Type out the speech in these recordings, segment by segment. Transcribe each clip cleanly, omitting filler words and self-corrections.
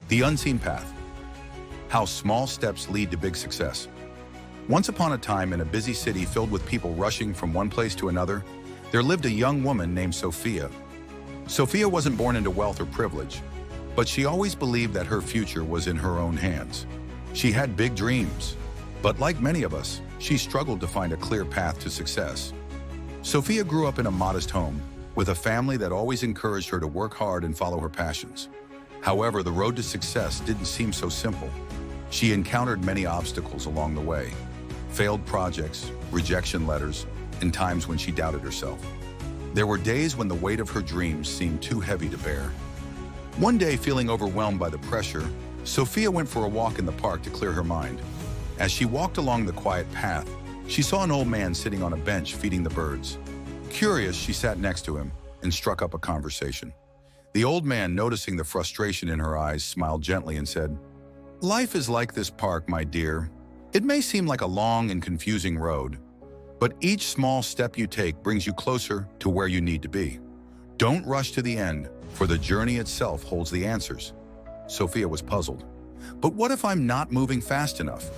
The unseen path. How small steps lead to big success. Once upon a time, in a busy city filled with people rushing from one place to another, there lived a young woman named Sophia. Sophia wasn't born into wealth or privilege, but she always believed that her future was in her own hands. She had big dreams, but like many of us, she struggled to find a clear path to success. Sophia grew up in a modest home, with a family that always encouraged her to work hard and follow her passions. However, the road to success didn't seem so simple. She encountered many obstacles along the way: failed projects, rejection letters, and times when she doubted herself. There were days when the weight of her dreams seemed too heavy to bear. One day, feeling overwhelmed by the pressure, Sophia went for a walk in the park to clear her mind. As she walked along the quiet path, she saw an old man sitting on a bench feeding the birds. Curious, she sat next to him and struck up a conversation. The old man, noticing the frustration in her eyes, smiled gently and said, "Life is like this park, my dear. It may seem like a long and confusing road, but each small step you take brings you closer to where you need to be. Don't rush to the end, for the journey itself holds the answers." Sophia was puzzled. "But what if I'm not moving fast enough?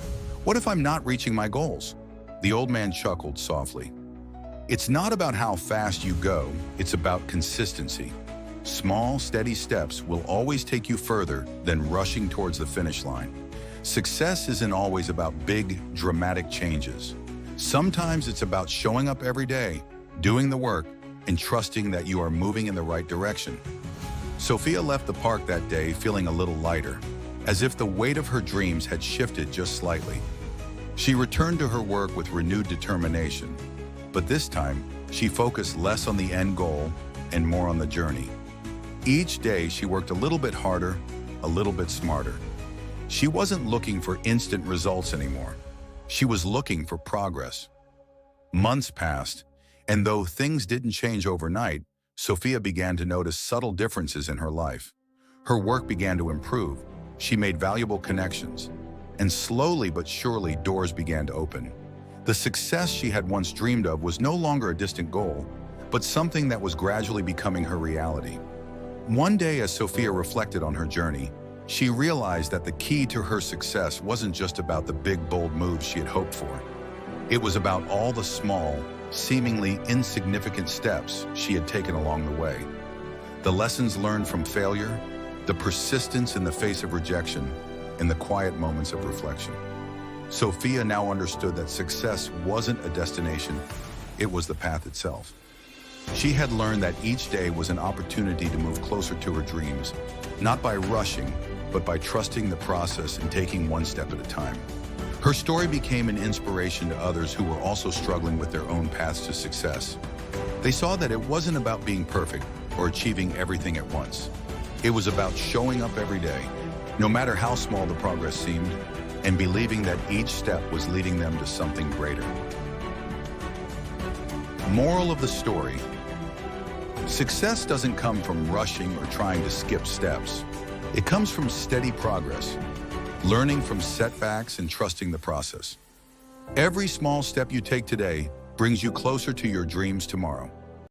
What if I'm not reaching my goals?" The old man chuckled softly. "It's not about how fast you go, it's about consistency. Small, steady steps will always take you further than rushing towards the finish line. Success isn't always about big, dramatic changes. Sometimes it's about showing up every day, doing the work, and trusting that you are moving in the right direction." Sophia left the park that day feeling a little lighter, as if the weight of her dreams had shifted just slightly. She returned to her work with renewed determination, but this time she focused less on the end goal and more on the journey. Each day she worked a little bit harder, a little bit smarter. She wasn't looking for instant results anymore. She was looking for progress. Months passed, and though things didn't change overnight, Sophia began to notice subtle differences in her life. Her work began to improve. She made valuable connections, and slowly but surely doors began to open. The success she had once dreamed of was no longer a distant goal, but something that was gradually becoming her reality. One day, as Sophia reflected on her journey, she realized that the key to her success wasn't just about the big, bold moves she had hoped for. It was about all the small, seemingly insignificant steps she had taken along the way. The lessons learned from failure, the persistence in the face of rejection, and the quiet moments of reflection. Sophia now understood that success wasn't a destination, it was the path itself. She had learned that each day was an opportunity to move closer to her dreams, not by rushing, but by trusting the process and taking one step at a time. Her story became an inspiration to others who were also struggling with their own paths to success. They saw that it wasn't about being perfect or achieving everything at once. It was about showing up every day, no matter how small the progress seemed, and believing that each step was leading them to something greater. Moral of the story: success doesn't come from rushing or trying to skip steps. It comes from steady progress, learning from setbacks and trusting the process. Every small step you take today brings you closer to your dreams tomorrow.